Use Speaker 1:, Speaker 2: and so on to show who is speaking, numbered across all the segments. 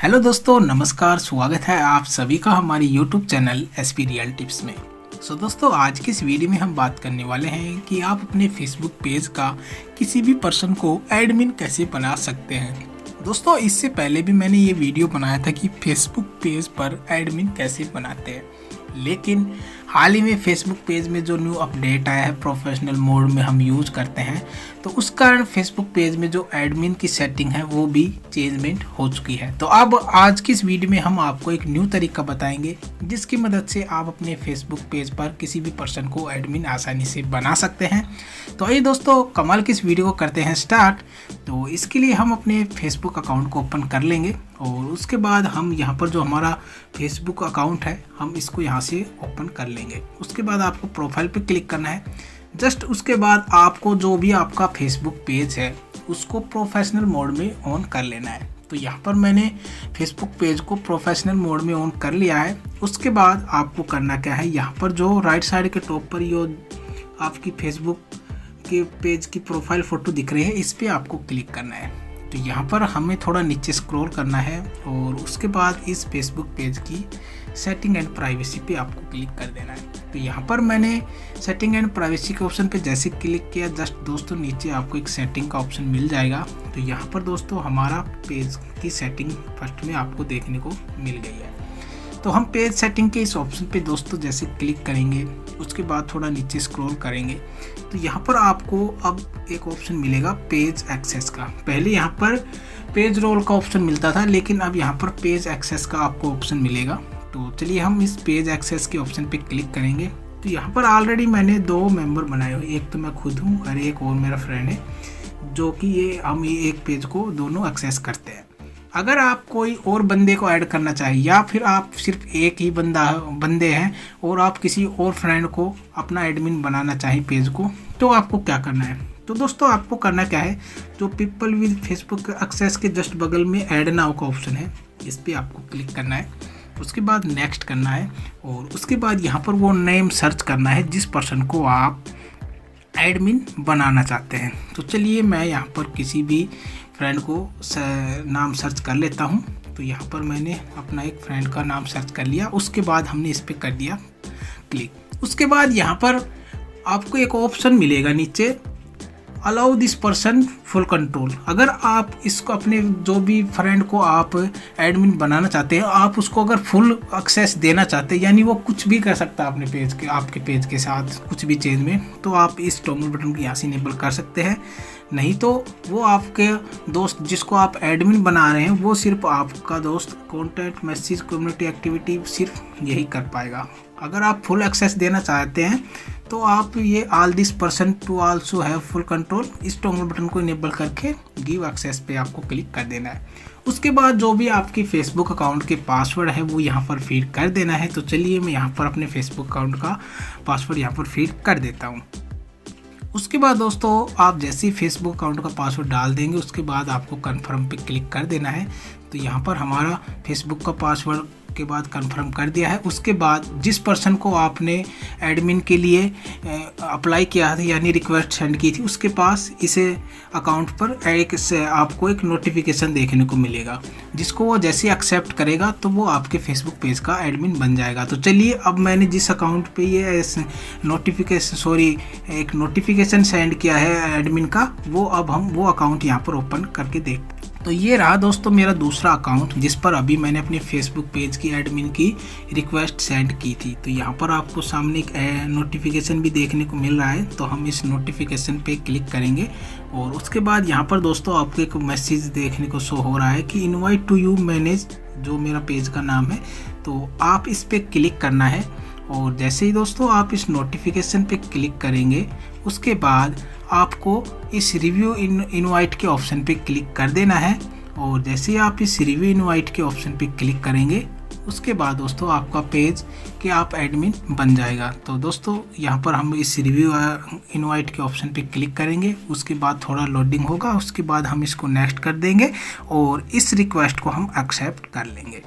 Speaker 1: Hello दोस्तों, नमस्कार। स्वागत है आप सभी का हमारे YouTube channel SP real tips में। दोस्तों, आज की इस वीडियो में हम बात करने वाले हैं कि आप अपने फेसबुक पेज का किसी भी पर्सन को एडमिन कैसे बना सकते हैं। दोस्तों, इससे पहले भी मैंने ये वीडियो बनाया था कि फेसबुक पेज पर एडमिन कैसे बनाते हैं, लेकिन हाल ही में फेसबुक पेज में जो न्यू अपडेट आया है, प्रोफेशनल मोड में हम यूज करते हैं, तो उस कारण फेसबुक पेज में जो एडमिन की सेटिंग है वो भी चेंजमेंट हो चुकी है। तो अब आज की इस वीडियो में हम आपको एक न्यू तरीका बताएंगे जिसकी मदद से आप अपने फेसबुक पेज पर किसी भी पर्सन को एडमिन आसानी से बना सकते हैं। तो आइए दोस्तों, कमाल की इस वीडियो को करते हैं स्टार्ट। तो इसके लिए हम अपने फेसबुक अकाउंट को ओपन कर लेंगे और उसके बाद हम यहाँ पर जो हमारा फेसबुक अकाउंट है हम इसको यहाँ से ओपन कर लेंगे। उसके बाद आपको प्रोफाइल पे क्लिक करना है। जस्ट उसके बाद आपको जो भी आपका फेसबुक पेज है उसको प्रोफेशनल मोड में ऑन कर लेना है। तो यहाँ पर मैंने फेसबुक पेज को प्रोफेशनल मोड में ऑन कर लिया है। उसके बाद आपको करना क्या है, यहाँ पर जो राइट साइड के टॉप पर ये आपकी फेसबुक के पेज की प्रोफाइल फ़ोटो दिख रही है, इस पर आपको क्लिक करना है। तो यहाँ पर हमें थोड़ा नीचे स्क्रॉल करना है और उसके बाद इस फेसबुक पेज की सेटिंग एंड प्राइवेसी पे आपको क्लिक कर देना है। तो यहाँ पर मैंने सेटिंग एंड प्राइवेसी के ऑप्शन पे जैसे क्लिक किया, जस्ट दोस्तों नीचे आपको एक सेटिंग का ऑप्शन मिल जाएगा। तो यहाँ पर दोस्तों हमारा पेज की सेटिंग फर्स्ट में आपको देखने को मिल गई है। तो हम पेज सेटिंग के इस ऑप्शन पे दोस्तों जैसे क्लिक करेंगे, उसके बाद थोड़ा नीचे स्क्रॉल करेंगे तो यहाँ पर आपको अब एक ऑप्शन मिलेगा पेज एक्सेस का। पहले यहाँ पर पेज रोल का ऑप्शन मिलता था, लेकिन अब यहाँ पर पेज एक्सेस का आपको ऑप्शन मिलेगा। तो चलिए हम इस पेज एक्सेस के ऑप्शन पे क्लिक करेंगे। तो यहाँ पर ऑलरेडी मैंने 2 मेंबर बनाए हुए, एक तो मैं खुद हूँ और एक और मेरा फ्रेंड है, जो कि हम एक पेज को दोनों एक्सेस करते हैं। अगर आप कोई और बंदे को ऐड करना चाहिए या फिर आप सिर्फ एक ही बंदे हैं और आप किसी और फ्रेंड को अपना एडमिन बनाना चाहिए पेज को, तो आपको क्या करना है। तो दोस्तों आपको करना क्या है, जो पीपल विद फेसबुक एक्सेस के जस्ट बगल में ऐड नाउ का ऑप्शन है, इस पर आपको क्लिक करना है। उसके बाद नेक्स्ट करना है और उसके बाद यहाँ पर वो नेम सर्च करना है जिस पर्सन को आप एडमिन बनाना चाहते हैं। तो चलिए मैं यहाँ पर किसी भी फ्रेंड को नाम सर्च कर लेता हूँ। तो यहाँ पर मैंने अपना एक फ्रेंड का नाम सर्च कर लिया। उसके बाद हमने इस पर कर दिया क्लिक। उसके बाद यहाँ पर आपको एक ऑप्शन मिलेगा नीचे, allow this person full control. अगर आप इसको अपने जो भी फ्रेंड को आप एडमिन बनाना चाहते हैं, आप उसको अगर फुल एक्सेस देना चाहते हैं, यानी वो कुछ भी कर सकता है अपने पेज के, आपके पेज के साथ कुछ भी चेंज में, तो आप इस टॉगल बटन को यहाँ से इनेबल कर सकते हैं। नहीं तो वो आपके दोस्त जिसको आप एडमिन बना रहे हैं वो सिर्फ आपका दोस्त कॉन्टैक्ट, मैसेज, कम्युनिटी एक्टिविटी सिर्फ यही कर पाएगा। अगर आप फुल एक्सेस देना चाहते हैं तो आप ये all this person to also have full control, इस टॉगल बटन को इनेबल करके गिव एक्सेस पे आपको क्लिक कर देना है। उसके बाद जो भी आपकी फेसबुक अकाउंट के पासवर्ड है वो यहाँ पर फीड कर देना है। तो चलिए मैं यहाँ पर अपने फेसबुक अकाउंट का पासवर्ड यहाँ पर फीड कर देता हूँ। उसके बाद दोस्तों आप जैसे ही फेसबुक अकाउंट का पासवर्ड डाल देंगे, उसके बाद आपको कन्फर्म पे क्लिक कर देना है। तो यहाँ पर हमारा फेसबुक का पासवर्ड के बाद कंफर्म कर दिया है। उसके बाद जिस पर्सन को आपने एडमिन के लिए अप्लाई किया था यानी रिक्वेस्ट सेंड की थी, उसके पास इस अकाउंट पर आपको एक नोटिफिकेशन देखने को मिलेगा, जिसको वो जैसे एक्सेप्ट करेगा तो वो आपके फेसबुक पेज का एडमिन बन जाएगा। तो चलिए अब मैंने जिस अकाउंट पे ये एक नोटिफिकेशन सेंड किया है एडमिन का, वो अब हम वो अकाउंट यहाँ पर ओपन करके देखते हैं। तो ये रहा दोस्तों मेरा दूसरा अकाउंट जिस पर अभी मैंने अपने फेसबुक पेज की एडमिन की रिक्वेस्ट सेंड की थी। तो यहाँ पर आपको सामने एक नोटिफिकेशन भी देखने को मिल रहा है। तो हम इस नोटिफिकेशन पे क्लिक करेंगे और उसके बाद यहाँ पर दोस्तों आपको एक मैसेज देखने को शो हो रहा है कि इनवाइट टू यू मैनेज, जो मेरा पेज का नाम है। तो आप इस पर क्लिक करना है और जैसे ही दोस्तों आप इस नोटिफिकेशन पे क्लिक करेंगे, उसके बाद आपको इस रिव्यू इनवाइट के ऑप्शन पे क्लिक कर देना है। और जैसे ही आप इस रिव्यू इनवाइट के ऑप्शन पे क्लिक करेंगे, उसके बाद दोस्तों आपका पेज के आप एडमिन बन जाएगा। तो दोस्तों यहाँ पर हम इस रिव्यू इनवाइट के ऑप्शन पे क्लिक करेंगे। उसके बाद थोड़ा लोडिंग होगा, उसके बाद हम इसको नेक्स्ट कर देंगे और इस रिक्वेस्ट को हम एक्सेप्ट कर लेंगे।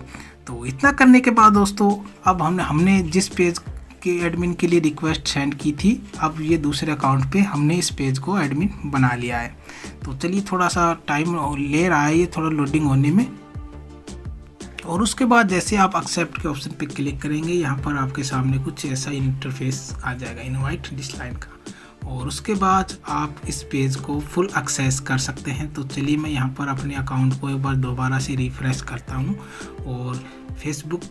Speaker 1: तो इतना करने के बाद दोस्तों अब हमने जिस पेज के एडमिन के लिए रिक्वेस्ट सेंड की थी, अब ये दूसरे अकाउंट पे हमने इस पेज को एडमिन बना लिया है। तो चलिए थोड़ा सा टाइम ले रहा है ये थोड़ा लोडिंग होने में। और उसके बाद जैसे आप एक्सेप्ट के ऑप्शन पे क्लिक करेंगे, यहाँ पर आपके सामने कुछ ऐसा इंटरफेस आ जाएगा इनवाइट दिस लाइन का, और उसके बाद आप इस पेज को फुल एक्सेस कर सकते हैं। तो चलिए मैं यहाँ पर अपने अकाउंट को एक बार दोबारा से रिफ्रेश करता हूँ और फेसबुक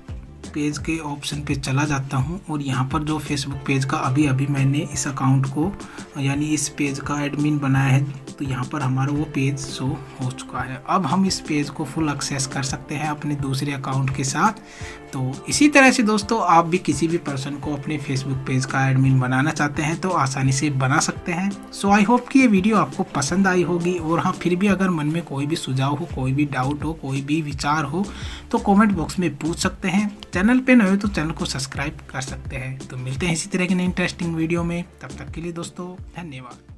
Speaker 1: पेज के ऑप्शन पे चला जाता हूँ, और यहाँ पर जो फेसबुक पेज का अभी मैंने इस अकाउंट को यानी इस पेज का एडमिन बनाया है, तो यहाँ पर हमारा वो पेज शो हो चुका है। अब हम इस पेज को फुल एक्सेस कर सकते हैं अपने दूसरे अकाउंट के साथ। तो इसी तरह से दोस्तों आप भी किसी भी पर्सन को अपने फेसबुक पेज का एडमिन बनाना चाहते हैं तो आसानी से बना सकते हैं। सो आई होप कि ये वीडियो आपको पसंद आई होगी, और हाँ फिर भी अगर मन में कोई भी सुझाव हो, कोई भी डाउट हो, कोई भी विचार हो तो कमेंट बॉक्स में पूछ सकते हैं। चैनल पे नए हो तो चैनल को सब्सक्राइब कर सकते हैं। तो मिलते हैं इसी तरह की नई इंटरेस्टिंग वीडियो में, तब तक के लिए दोस्तों धन्यवाद।